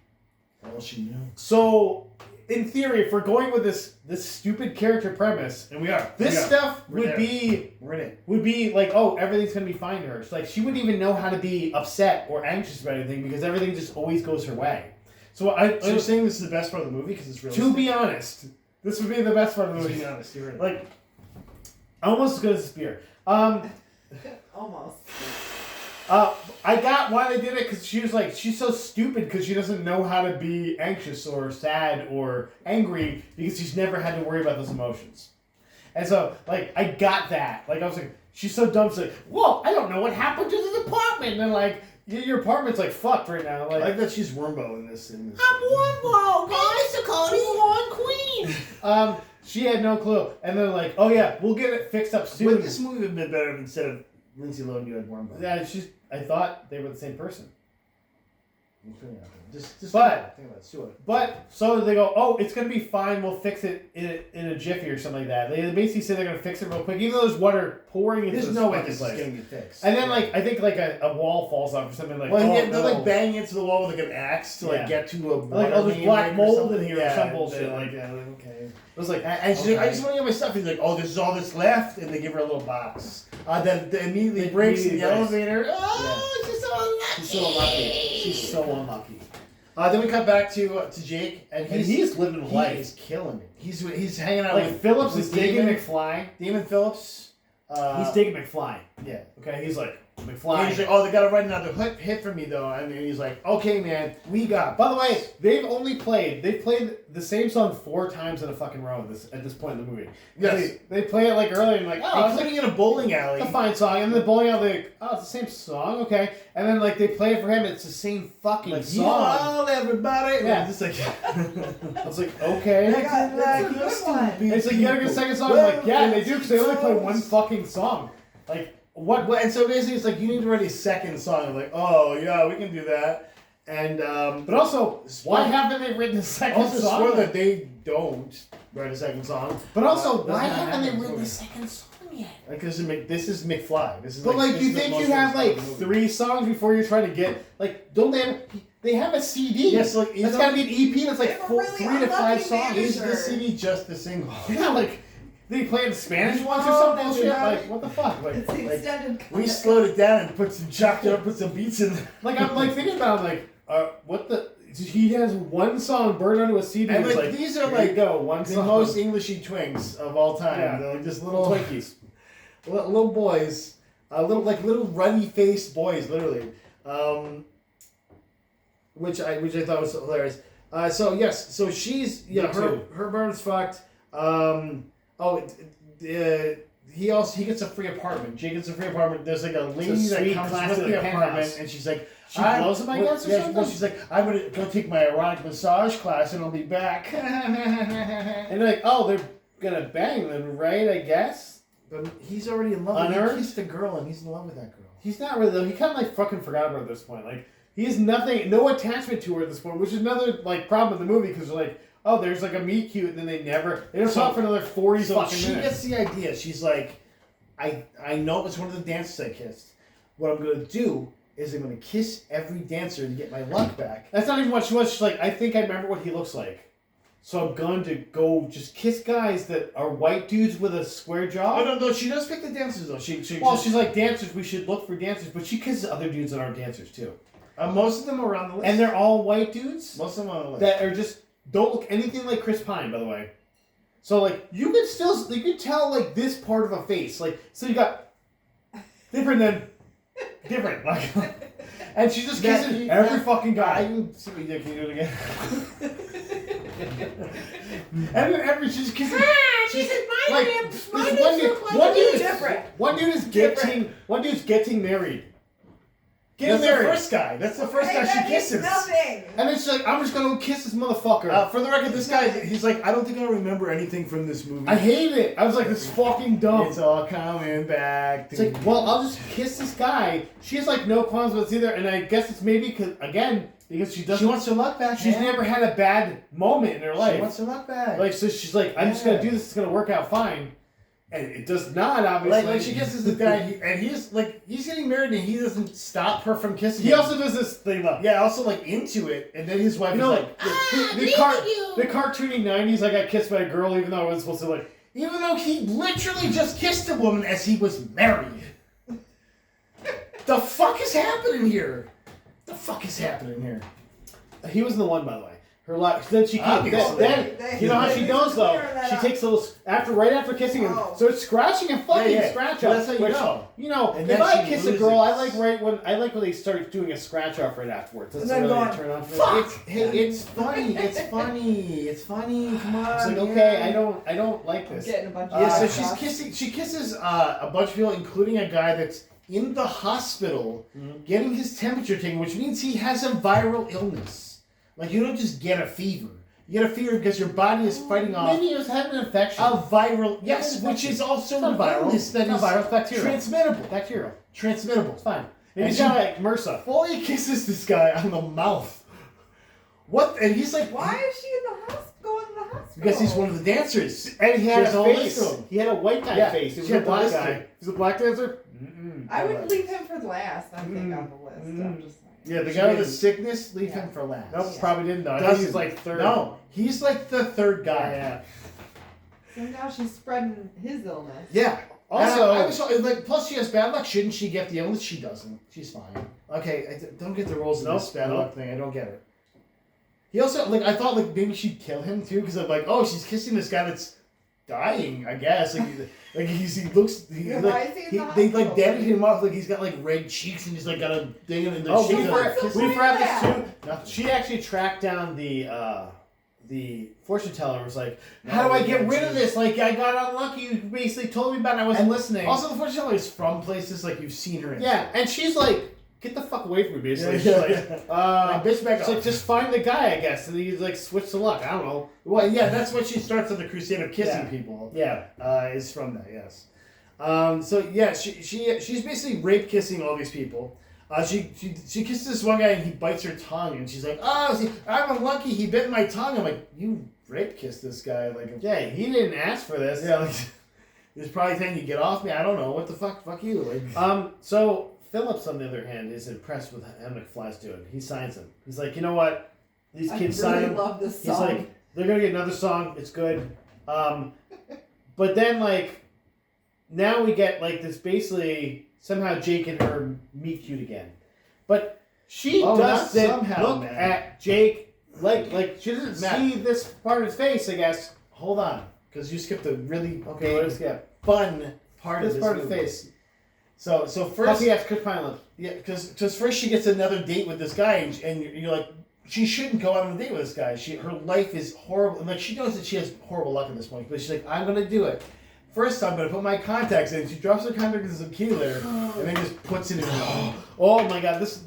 All she knew. So, in theory, if we're going with this stupid character premise, And we are. this stuff We're would there. be We're in it. like, oh, everything's gonna be fine to her. It's like she wouldn't even know how to be upset or anxious about anything because everything just always goes her way. So So you're saying this is the best part of the movie because it's real. to be honest, this would be the best part of the to movie. be honest, you're right. Like, almost as good as Spear. Almost. I got why they did it because she was like, she's so stupid because she doesn't know how to be anxious or sad or angry because she's never had to worry about those emotions. And so, like, I got that. Like, I was like, she's so dumb. She's like, whoa, I don't know what happened to this apartment. And then, like, your apartment's, like, fucked right now. I Like, like that she's Wormbo in this. I'm Wombo, Mr. Cody, on Queen. She had no clue. And they're like, oh, yeah, we'll get it fixed up soon. Would this movie have been better instead of Lindsay Lohan doing Wormbo? Yeah, I thought they were the same person. Just But- think about it. Do it. But so they go, oh, it's gonna be fine. We'll fix it in a jiffy or something like that. They basically say they're gonna fix it real quick, even though there's water pouring into There's this no way fucking this place. is gonna get fixed. And then like I think like a wall falls off or something like. Well, oh, yeah, no. they're like banging into the wall with like an axe to Yeah. like get to a. Like, oh, water there's main black or mold something. in here or Yeah, some bullshit, they're like- yeah, okay. It was like, And she's like, I okay. just want to get my stuff. He's like, oh, this is all that's left, and they give her a little box. Then immediately It breaks in the immediately breaks. elevator. Oh, she's so unlucky. She's so unlucky. She's so unlucky. Then we cut back to Jake, and And he's living he life. is killing it. He's hanging out Like with Phillips with is digging Damon, McFly. Damon Phillips. He's digging McFly. Yeah. Okay, he's like And McFly. he's like, oh, they gotta write another hit for me though, and then he's like, okay, man, we got. By the way, they've played the same song 4 times in a fucking row at this point in the movie. Yes. They play it like earlier and like, oh, it's Including in a bowling alley. a fine song. And then the bowling alley, like, oh, it's the same song, okay. And then like they play it for him, it's the same fucking Like, song. all everybody. Yeah. And just like. I was like, okay. That's a good one. It's like, you gotta get a second song. I'm like, yeah, they do because they only play one fucking song. Like, what? Well, and so basically, it's like you need to write a second song. I'm like, oh yeah, we can do that. And But also, why Spoil- haven't they written a second also song? spoil that they don't write a second song. But also, Does why not haven't they happen. written a second song yet? Because this is McFly. This is But like, this you is the think most you have like famous song in the movie. 3 songs before you're trying to get like? Don't they have a CD? Yes, like That's gotta be an EP. That's They like have a really 3 to 5 unlucky songs. Is manager. this CD just the single? Yeah, like they play in Spanish once or Oh, some no, bullshit. they're not. Like what the fuck? Like, It's the like, extended cut. We slowed it down and put some chopped up, put some beats in. like I'm like thinking about it, like what the. He has one song burned onto a CD. And It's like these are here like you go, one the song. most Englishy twinks of all time. Yeah. They're like just little Twinkies. little boys, little ruddy faced boys, literally. Which I thought was hilarious. So she's Me too. her bird's fucked. He gets a free apartment. Jake gets a free apartment. There's like a lady that sweet comes class with to the the apartment, penthouse. and she's like, She blows him, I guess, or something? She's like, I'm gonna go take my erotic massage class, and I'll be back. And they're like, oh, they're gonna bang them, right? I guess. But he's already in love. Unearned? He kissed the girl, and he's in love with that girl. He's not really though. He kind of like fucking forgot about her at this point. Like he has nothing, no attachment to her at this point, which is another like problem with the movie because they're like, oh, there's like a meet cute, and then they don't talk for another 40 So fucking she minutes. gets the idea. She's like, I know it's one of the dances I kissed. What I'm gonna do is I'm gonna kiss every dancer to get my luck back. That's not even what she was. She's like, I think I remember what he looks like. So I'm going to go just kiss guys that are white dudes with a square jaw. Oh no, she does pick the dancers though. Well, she's like, dancers, we should look for dancers. But she kisses other dudes that aren't dancers too. most of them are on the list. And they're all white dudes most of them are on the list. that are just don't look anything like Chris Pine, by the way. So like you could tell like this part of a face, like so you got different, like, and she's just kissing every fucking guy. Can you do it again? And then she's kissing. She's Like this one dude's getting married. That's the first guy. That's the first guy she kisses. Nothing. And then she's like, I'm just gonna go kiss this motherfucker. For the record, this guy, he's like, I don't think I remember anything from this movie. I hate it. I was like, this is fucking dumb. It's all coming back. It's like, well, I'll just kiss this guy. She has like no qualms with it either, and I guess it's maybe because she doesn't. She wants her luck back. She's man. never had a bad moment in her life. She wants her luck back. Like, so she's like, I'm just gonna do this. It's gonna work out fine, and it does not. Obviously, like she kisses this guy, and he's getting married, and he doesn't stop her from kissing. He him. also does this thing though. Yeah, also like into it, and then his wife You is know, like, the cartoony '90s, I got kissed by a girl, even though I wasn't supposed to. Like, even though he literally just kissed a woman as he was married. The fuck is happening here? The fuck is happening here? he wasn't the one, by the way. Her life. Then she Obviously. then you know how she knows though. She takes a little right after kissing him, starts scratching and fucking scratch So off. that's how you which, know. You know, And if then I she kiss a loses. girl, I like when they start doing a scratch off right afterwards. That's And then really going, a turn on for me. "Fuck!" It's funny. It's funny. It's funny. Come on. It's like, man. okay, I don't like I'm this. getting a bunch of Yeah, so stuff. she kisses a bunch of people, including a guy that's in the hospital getting his temperature taken, which means he has a viral illness. Like, you don't just get a fever. You get a fever because your body is fighting off Maybe he was having an infection. a viral, yes, which is also It's not an viral. illness that It's not is viral, it's bacterial. transmittable. Bacterial. Transmittable. It's fine. Maybe And he's she- got like MRSA. Fully kisses this guy on the mouth. What? And he's like, Why is she in the hospital? Going to the hospital? Because he's one of the dancers. And he had She has a a face. list of them. He had a white guy Yeah, face. He was she a had the black list guy. of- He's a black dancer? I would leave him for last, I think, on the list. I'm just saying. Yeah, the She guy with made the it. sickness, leave him for last. Nope, probably didn't know. I think Doesn't. he's like third. No, he's like the third guy. Yeah. So now she's spreading his illness. Yeah. Also- I was like, plus she has bad luck. Shouldn't she get the illness? She doesn't. She's fine. Okay, don't get the rules of this bad luck thing. I don't get it. He also like I thought like maybe she'd kill him too because I'm like, oh, she's kissing this guy that's dying. I guess like he looks Yeah, like, why is he in the they like hospital? deaded him off like he's got like red cheeks and he's like got a thing and the Oh, shit we like, forgot Yeah. this too. She actually tracked down the fortune teller and was like, No, how do I get yeah, rid of geez. this? Like, I got unlucky. You basically told me about it. I wasn't listening. Also, the fortune teller is from places like you've seen her in. yeah, and she's like, get the fuck away from me, basically. Yeah, She's yeah, like, Like, bitch, back it's up. like, just find the guy, I guess. And he's like, switch the luck. I don't know. Well, yeah, that's what she starts on the crusade of kissing Yeah. people. Yeah. Is from that, yes. So yeah, she's basically rape kissing all these people. She kisses this one guy and he bites her tongue and she's like, oh, see, I'm unlucky. He bit my tongue. I'm like, you rape kissed this guy like. Yeah, he didn't ask for this. Yeah, like he's probably saying you get off me. I don't know what the fuck you like. So Phillips, on the other hand, is impressed with how McFly's doing. He signs him. He's like, you know what? These kids I sign really him. love this He's song. like, they're gonna get another song. It's good. But then like, now we get like this basically somehow Jake and her meet cute again, but she Oh, not doesn't somehow, look man. at Jake like she doesn't Matt. see this part of his face. I guess. Hold on, because you skipped a really Okay, let's get fun part of this this part of the movie. face. So first. Puffy ass Chris Pine lips. Yeah, because first she gets another date with this guy, and you're like, she shouldn't go on a date with this guy. Her life is horrible. And like she knows that she has horrible luck at this point, but she's like, I'm gonna do it. First, I'm gonna put my contacts in. She drops her contacts in some key there, and then just puts it in her. Oh my god, this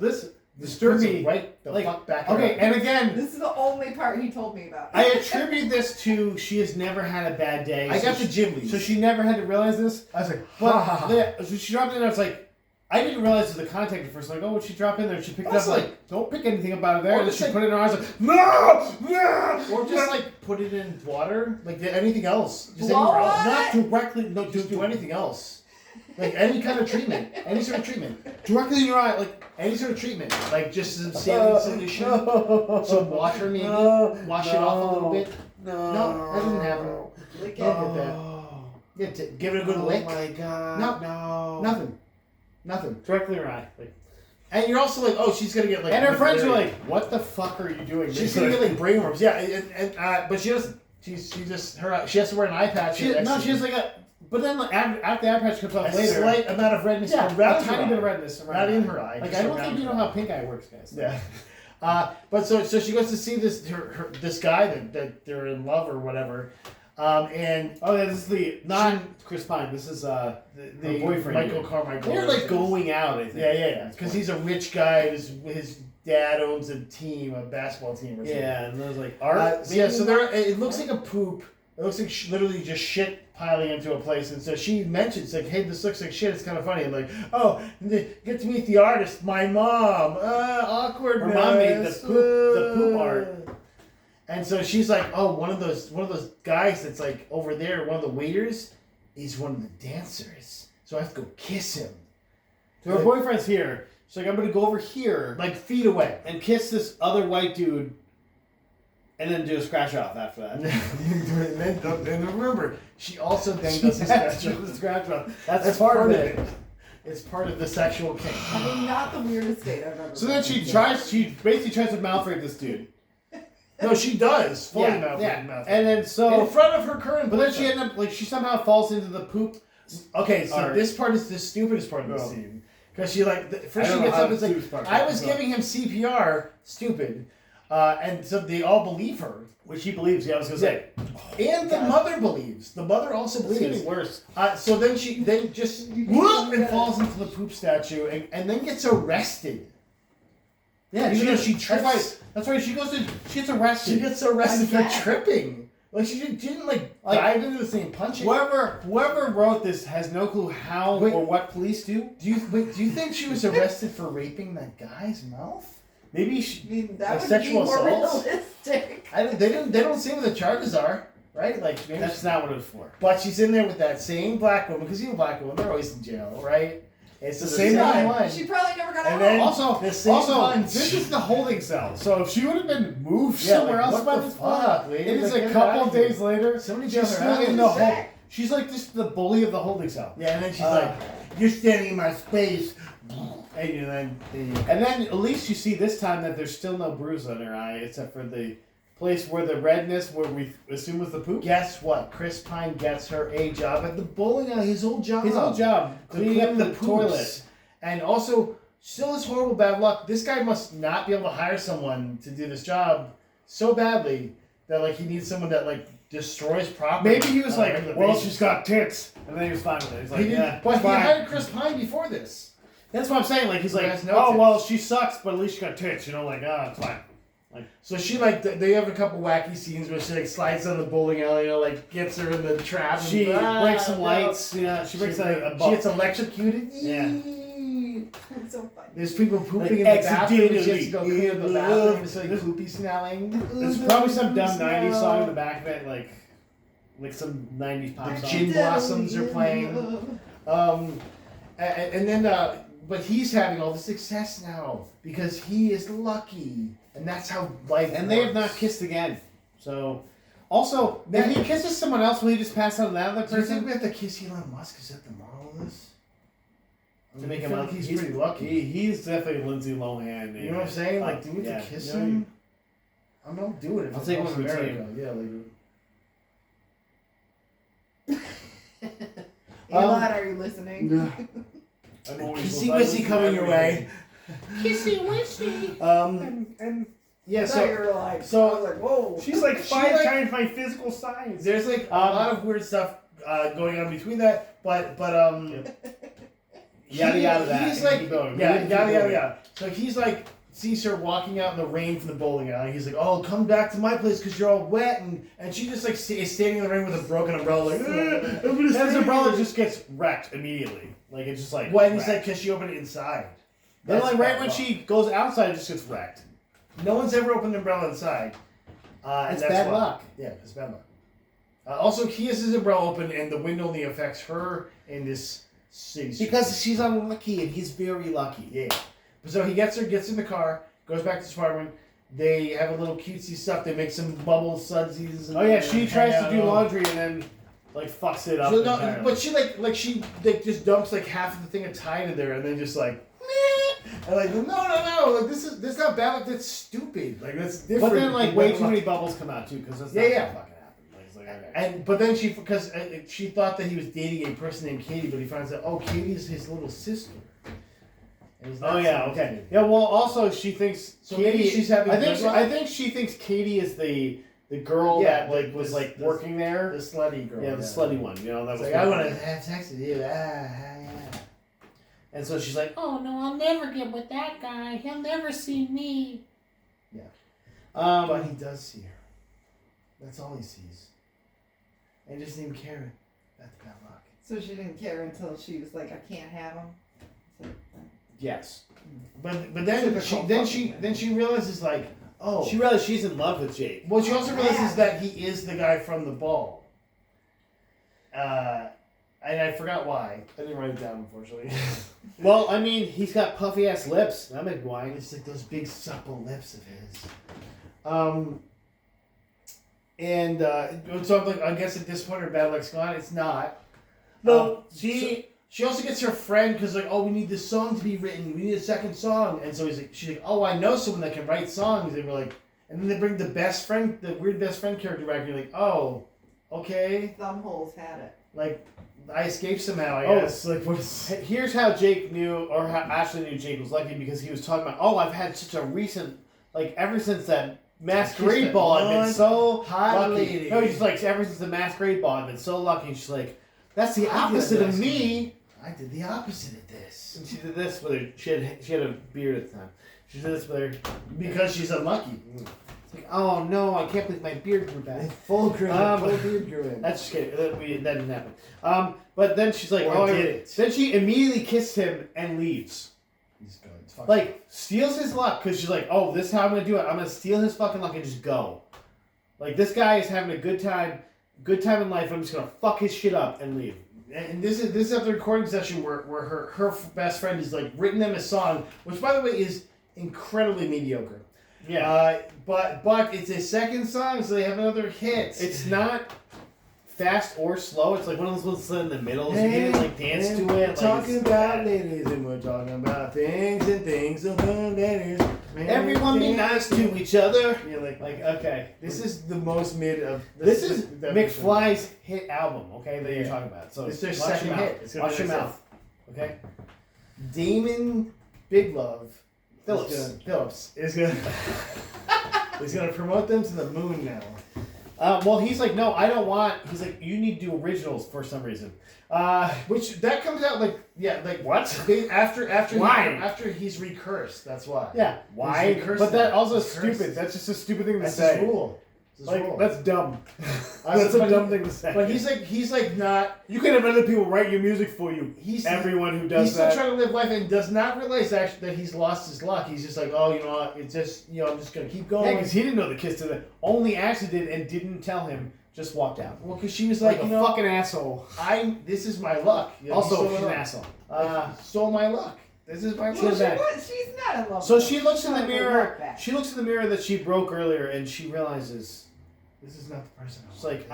disturbed Puts it me. right the Like, fuck back. Okay, and again, This is the only part he told me about. I attribute this to she has never had a bad day. I got the she, Ghiblis. so she never had to realize this. I was like, But so she dropped it in. I was like, I didn't realize it was the contact at first. Like, oh, would she drop in there? She picked it up. Also, Like, don't pick anything about it there. or And then just she like- put it in her eyes. Like, no. or just like put it in water, like anything else. Just Blow anywhere else. on not it? directly. No, Just do anything else. Like any kind of treatment, any sort of treatment, directly in your eye. Like, any sort of treatment, like just some saline solution, some water maybe, wash it off a little bit. No, that didn't happen. Lick Don't it. get that. Give it a good lick. Oh my god. No. No. Nothing. Directly in her eye. Like, And you're also like, oh, she's gonna get like. And her friends are like, "What the fuck are you doing?" she's gonna get like brainworms. Yeah, but she doesn't. She just she has to wear an eye patch. She has like a. But then like, after the eye patch comes off a later, slight amount of redness. yeah, around a her tiny eye. bit of redness around. Not in her eye. Like just I don't around think you her know eye. how pink eye works, guys. Yeah. But so she goes to see this guy that they're in love or whatever, and Oh yeah, this is the not Chris Pine. This is the her boyfriend. Michael Carmichael. They're like going out. I think. Yeah. Because he's a rich guy. His dad owns a basketball team or something. Yeah, and there's like art. So there. It looks like a poop. It looks like literally just shit piling into a place, and so she mentions like, "Hey, this looks like shit." It's kind of funny, and like, "Oh, get to meet the artist, my mom." Awkward. Her mom made the poop art. And so she's like, "Oh, one of those guys that's like over there, one of the waiters, is one of the dancers. So I have to go kiss him." So her boyfriend's here. She's like, I'm gonna go over here Like feet away. and kiss this other white dude, and then do a scratch off after that. and then remember, she also then does a scratch off. That's part part of of it. It's part of the sexual kink. I mean, not the weirdest date I've ever So then she basically tries to mouth rape this dude. No, she does. Fully Yeah, mouth yeah. mouth. And then in so, front of her current but then she boyfriend. ended up, like, she somehow falls into the poop. Okay, so Alright. this part is the stupidest part of the Go. scene. Because she like, I first she don't know gets how up and the is like, stupidest part I is. was Go. giving him CPR, stupid. And so they all believe her. Which she believes, yeah, I was gonna say. And the mother believes. The mother also It's believes. getting worse. So then she just whoop, and falls into the poop statue and then gets arrested. Yeah, Even though she that's trips. right. That's right. She gets arrested. She gets arrested for Again. tripping. Like she didn't Like, dive into the thing, punching. Whoever wrote this has no clue how Wait. or what police do. Do you think she was arrested for raping that guy's mouth? Maybe I she. mean, that Like would sexual be more assaults? realistic. They don't say what the charges are, right? Like maybe That's not what it was for. but she's in there with that same black woman because black women they're always in jail, right? It's the So same then- one. She probably never got And out. then- Also, the same punch. this is the holding cell. So if she would have been moved Yeah, somewhere like, else what by the this fuck, point, lady? it is Like, a get couple out of of here. days later. Somebody She's get her still out. in the hole. Sick. She's like just the bully of the holding cell. Yeah, and then she's Uh, like, "You're standing in my space," and then And then at least you see this time that there's still no bruise on her eye except for the place where the redness, where we assume was the poop. guess what? Chris Pine gets her a job at the bowling alley. His old job. His old job, To cleaning clean up the poops. toilet. And also, still has horrible bad luck. This guy must not be able to hire someone to do this job so badly that like he needs someone that like destroys property. Maybe he was on a like, regular well, basis. she's got tits. And then he was fine with it. He's like, He didn't- yeah, but it's he fine. hired Chris Pine before this. That's what I'm saying. Like, he's He like, has no oh, tits. well, she sucks, but at least she got tits. You know, like, it's fine. So she like they have a couple wacky scenes where she like slides down the bowling alley, like gets her in the trap. And, She breaks some no. lights. Yeah, she breaks a She gets electrocuted. Yeah. It's so funny. There's people pooping Like, in the bathroom. She has to accidentally. go clean the bathroom. It's like poopy smelling. There's probably some dumb 90s song in the back of it, like some 90s pop The song. gin blossoms are playing. And then, but he's having all the success now because he is lucky, and that's how life. And they have not works. kissed again. So, also, Man. if he kisses someone else, will he just pass out to that other Do you think person? we have to kiss Elon Musk? Is that the moral of this? To make I him feel out, like he's pretty lucky. He's definitely Lindsay Lohan. You know what I'm saying? Like, do we have Yeah. to kiss You know, him? I don't do it. If I'll it take comes one to for the America. Yeah, Elon, are you listening? I'm always Kissy listening wissy to coming your way. Kissy wissy. And Yeah. I thought you So were like, so- I was like, whoa. She's like She 5 like- times my physical size. there's like a lot of weird stuff going on between that, but Yada yada that. He's like Keep going. yeah, Keep yada yada going. yada. So he's like sees her walking out in the rain from the bowling alley. He's like, "Oh, come back to my place because you're all wet," and she just like is standing in the rain with a broken umbrella, like, I'm gonna And his stay umbrella here." just gets wrecked immediately. Like, it's just like. Well, and he's like, wrecked. "Cause she opened it inside." Then, That's like, right bad when luck. she goes outside, it just gets wrecked. No one's ever opened an umbrella inside. And It's that's bad why. luck. Yeah, it's bad luck. Also, he has his umbrella open, and the wind only affects her in this city. Because she's unlucky and he's very lucky. Yeah. So he gets in the car, goes back to his apartment. They have a little cutesy stuff. They make some bubble sudsies. And Oh, yeah, she and tries hang to out do and all. laundry and then, like, fucks it up. So no, entirely. but she like she just dumps like half of the thing of Tide in there, and then just like, meh, And like, no, like this not bad luck. That's stupid. Like that's different. But then like than way bad too luck. many bubbles come out too because that's not Yeah, yeah. what fucking happened. Like, it's like, okay. And but then she thought that he was dating a person named Katie, but he finds out Katie is his little sister. And he's not Oh yeah, supposed okay. to be. Yeah, well also she thinks So Katie maybe she's having I think good luck? I think she thinks Katie is the girl Yeah, that like was like working there. The slutty girl. Yeah, the slutty one. You know, that It's was like I want to have sex with you. Yeah. And so she's like, "Oh no, I'll never get with that guy. He'll never see me." Yeah. But But he does see her. That's all he sees. And he doesn't even care. That's bad luck. So she didn't care until she was like, I can't have him. So, yes, But then Typical she fucking she realizes like she realized she's in love with Jake. well she also realizes Yeah. that he is the guy from the ball. And I forgot why. I didn't write it down unfortunately. Well, I mean, he's got puffy ass lips. That makes why. It's like those big supple lips of his. And so I'm like, I guess at this point her bad luck's gone. It's not. No, She also gets her friend because like, we need this song to be written. We need a second song. And so she's like, I know someone that can write songs. And we're like, and then they bring the best friend, the weird best friend character back. And you're like, okay, Thumbholes had it. like I escaped somehow. I Oh. guess. Like what is? Here's how Jake knew, or how Ashley knew Jake was lucky because he was talking about, I've had such a recent, like ever since that masquerade Kissed ball, that I've been one so hot lucky. lady. No, he's just like, ever since the masquerade ball, I've been so lucky. And she's like, that's the I did opposite of this. me. I did the opposite of this And she did this with her. She had a beard at the time. She did this with her. because she's unlucky. It's like, oh no, I can't believe my beard grew back. Full beard grew in. That's just kidding. That didn't happen. But then she's like, Or did it? Then she immediately kissed him and leaves. He's good. Fuck. Like, steals his luck because she's like, this is how I'm going to do it. I'm going to steal his fucking luck and just go. Like, this guy is having a good time in life. I'm just going to fuck his shit up and leave. And this is at the recording session where her best friend is like written them a song, which by the way is incredibly mediocre. Yeah. But it's a second song, so they have another hit. It's not fast or slow. It's like one of those ones in the middle. So you can like dance to it. We're Like, talking it's about bad. ladies, and we're talking about things and things about ladies. Everyone be nice to each other. Yeah, like Okay. this is the most mid of. This is McFly's hit album, okay, that you're Yeah. talking about. So It's their watch second your mouth. hit. It's gonna Watch be your their mouth. Okay? Damon Big Love Phillips. is gonna is gonna promote them to the moon now. Well, he's like, no, I don't want. He's like, you need to do originals for some reason. Which that comes out like What? after Why? after he's recursed. That's why. Yeah. Why? He's cursed But that now. also He's is cursed. stupid. That's just a stupid thing to That's say. his rule. It's his rule. Like, that's dumb. I That's was- a dumb thing to say. But he's like not. You can have other people write your music for you. He's Everyone who He's does still that. trying to live life and does not realize actually that he's lost his luck. He's just like, you know what? It's just I'm just gonna keep Yeah, going. because he didn't know the kiss to the. Only Ashley did and didn't tell him. Just walked out. Well, because she was Like like, a fucking asshole. this is my luck. You know, he Also, stole she's my an luck. asshole. He stole my luck. This is my She Well, luck. was she's not in love So with she him. looks She's in the trying to mirror. work back. She looks in the mirror that she broke earlier, and she realizes This is not the person. it's like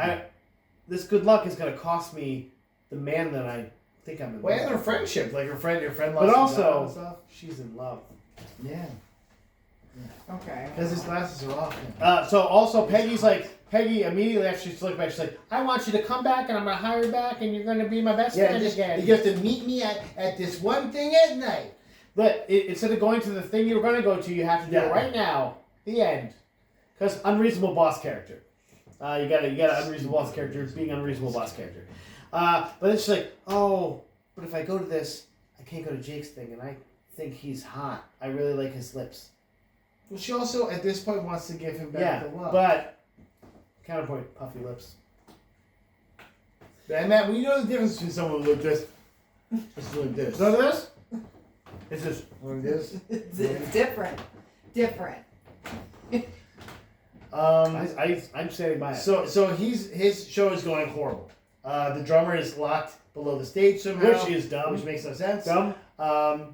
this good luck is gonna cost me the man that I think I'm in Well, love and her with. friendship, like your friend lost But his also- job and stuff. She's in love. Yeah, Okay. because his glasses are off now. So also Peggy immediately after she's looking back, she's like, I want you to come back and I'm gonna hire you back and you're gonna be my best friend again. you have to meet me at this one thing at night. But instead of going to the thing you were gonna go to, you have to do Yeah. it right now. The end. Because unreasonable boss character. You got an unreasonable boss character being unreasonable boss character. But then she's like, but if I go to this, I can't go to Jake's thing, and I think he's hot. I really like his lips. Well, she also at this point wants to give him back Yeah, the love. but counterpoint, puffy lips. And Matt, you know the difference between someone like this, just like this. None of this? It's just Like this. It's different. Different. I'm standing by it. So his show is going horrible. The drummer is locked below the stage somehow, Which is dumb. which makes no sense. Dumb.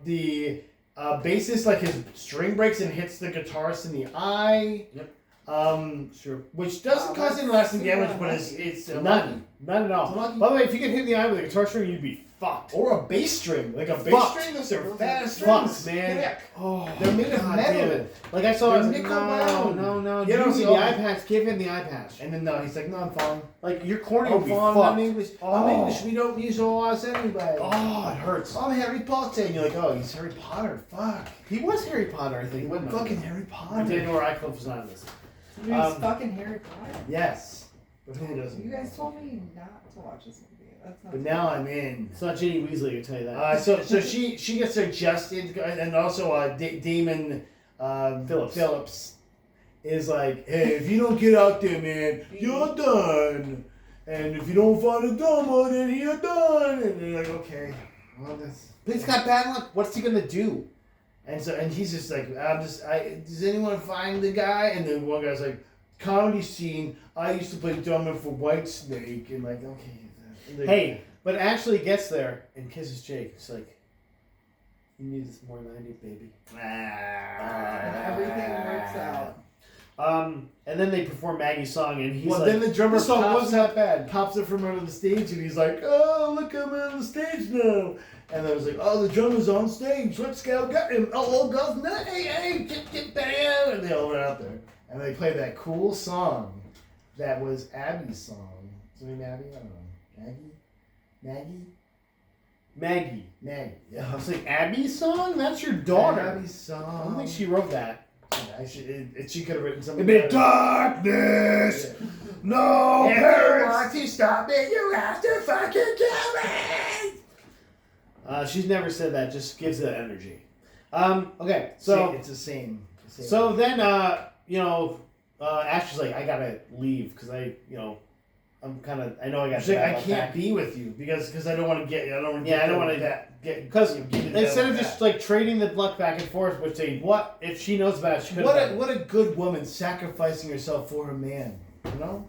The bassist, like his string breaks and hits the guitarist in the eye. Yep. Um, Sure. which doesn't Wow, cause any that's lasting super damage, but unlucky. it's None. Not at all. Lucky. By the way, if you get hit in the eye with a guitar string, you'd be fucked. Or a bass string. Like a bass Fucked. string, those are fat Fucked, strings. man. Heck. Oh, They're made of God metal. damn it. Like I saw, I They're was like, nickel no, bound. no. You don't Give me see the all- eye patch. Give him the eye patch. And then no, he's like, no, I'm fine. Like your cornea I'm would be fine. fucked. I'm English. Oh. I'm English. We don't use OS anyway. Oh, it hurts. I'm Harry Potter. And you're like, oh, he's Harry Potter. Fuck. He was Harry Potter, I think. He wasn't went he? fucking Harry Potter. Daniel Radcliffe was on this. He's fucking Harry Potter. Yes. But who doesn't? You guys told me not to watch this movie. That's not. But now I'm in. It's not Ginny Weasley, I can tell you that. So she gets adjusted, and also Damon Phillips is like, hey, if you don't get out there, man, you're done. And if you don't find a dumber, then you're done. And you're like, okay, well that's. But he's got bad luck. What's he gonna do? And he's just like, does anyone find the guy? And then one guy's like, comedy scene. I used to play drummer for Whitesnake, and like, okay. And like, Hey, but Ashley gets there and kisses Jake. It's like, you need this more than I do, baby. Everything works out. And then they perform Maggie's song, and he's well, like, then the drummer this song wasn't that bad. pops up from under the stage, and he's like, oh, look, I'm on the stage now. And I was like, oh, the drummer's on stage. Let's go get him. Oh, girls, no, hey, get bam. And they all went out there. And they played that cool song that was Abby's song. Is her name Abby? I don't know. Maggie. Maggie. I Yeah. was like, Abby's song? That's your daughter. Abby's I song. don't think she wrote that. She could have written something. It'd be better. darkness. Yeah. No If you parents. want to stop me, you have to fucking kill me. She's never said that. Just gives it energy. Okay, so it's the same. so then Ashley's like, I gotta leave because I know I got. She's like, I can't be with you because I don't want to get you. I don't want to. Yeah, I don't wanna get because get instead of just like trading the luck back and forth, which they what if she knows about it, she could. what a good woman sacrificing herself for her man. You know.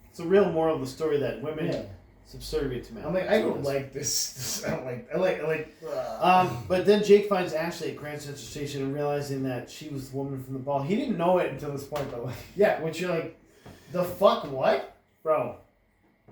It's a real moral of the story that women Yeah. subservient to men. I'm like, I don't like this. I like. But then Jake finds Ashley at Grand Central Station and realizing that she was the woman from the ball. He didn't know it until this point, by the way. Yeah, which you're like, the fuck what? Bro.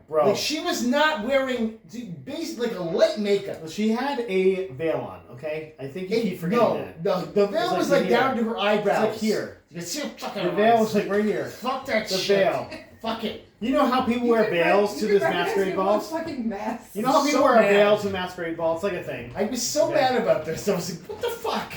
Like she was not wearing basically like a light makeup. Well, she had a veil on, okay? I think you keep forgetting that. The veil like was right like down here. to her eyebrows. It's like here. You can see her fucking The veil eyes. was like right here. Fuck that The shit. veil. Fuck it. You know how people wear veils to this masquerade balls? Fucking mess. You know how people So wear mad. a veil to masquerade ball? It's like a thing. I was so Okay. mad about this. I was like, what the fuck?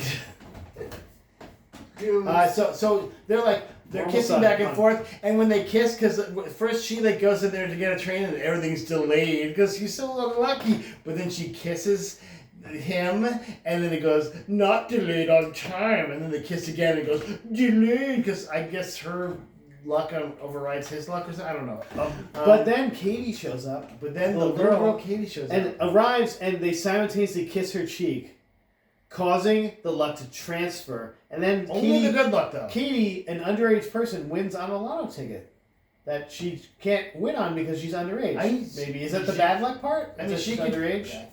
So they're like they're Normal kissing side, back and fun. forth, and when they kiss, because first she like goes in there to get a train and everything's delayed because she's so unlucky, but then she kisses him, and then it goes not delayed on time, and then they kiss again and it goes delayed because I guess her luck overrides his luck or something. I don't know. But then Katie shows up. But then the little little girl girl Katie shows and up. arrives, and they simultaneously kiss her cheek, causing the luck to transfer. And then Only the good luck though. Katie, an underage person, wins on a lotto ticket that she can't win on because she's underage. Maybe is that the bad luck part? I mean, That she she's could. underage.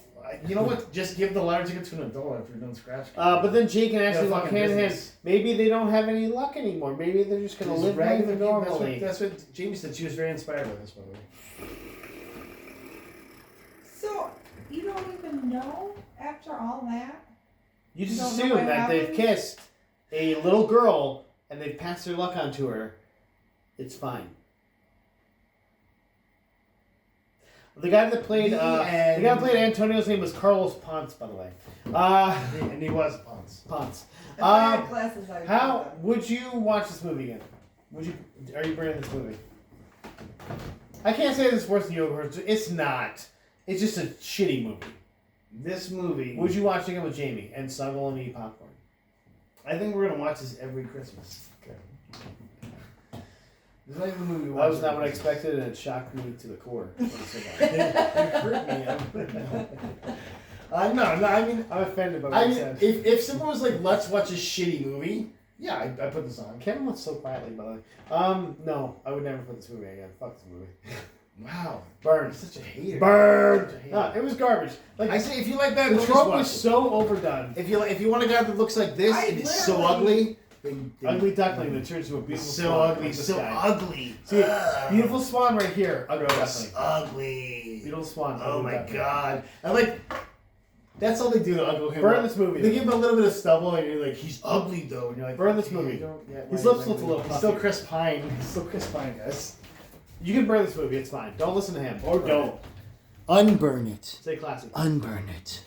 You know what? Just give the lottery ticket to an adult if you're done scratching. But then Jake and Ashley Yeah, walk fucking hand in hand. business. Maybe they don't have any luck anymore. Maybe they're just gonna live life normally. That's what Jamie said. She was very inspired by this, by the way. So you don't even know after all that? You just Don't know assume what that they've happened? kissed a little girl and they've passed their luck on to her. It's fine. The guy that played Antonio's name was Carlos Ponce, by the way. And he was Ponce. Ponce. If I had classes, I would How do that. would you watch this movie again? Are you bringing this movie? I can't say it's worse than Yoga. It's not. It's just a shitty movie. This movie. Would you watch it again with Jamie and snuggle and eat popcorn? I think we're gonna watch this every Christmas. Okay. This is not even a movie we That watch was not every what I Christmas. expected, and it shocked me to the core. You hurt me. No. I mean, I'm offended by what you said. if someone was like, "Let's watch a shitty movie," yeah, I put this on. Kevin went so quietly, by the way. No, I would never put this movie again. Fuck this movie. Wow, Burn. you're such a hater. Burn. Such a hater. No, it was garbage. Like I say, if you like that, the movie, trope watch was it. so overdone. If you want a guy that looks like this, I and it's so literally- ugly, Ugly duckling that turns into a beautiful so swan. ugly, like this so guy. ugly. See, Ugh. beautiful swan right here. Ugly Gross, duckling. ugly. Beautiful swan. Oh ugly my duckling. god! I like. That's all they do to Uncle him. Burn this movie. They give him a little bit of stubble, and you're like, he's ugly though, and you're like, Burn this okay, movie. His why- lips look a little He's still puffy. Chris Pine. He's still Chris Pine, guys. You can burn this movie. It's fine. Don't listen to him. Or Burn don't. it. Unburn it. Stay classy. Unburn it.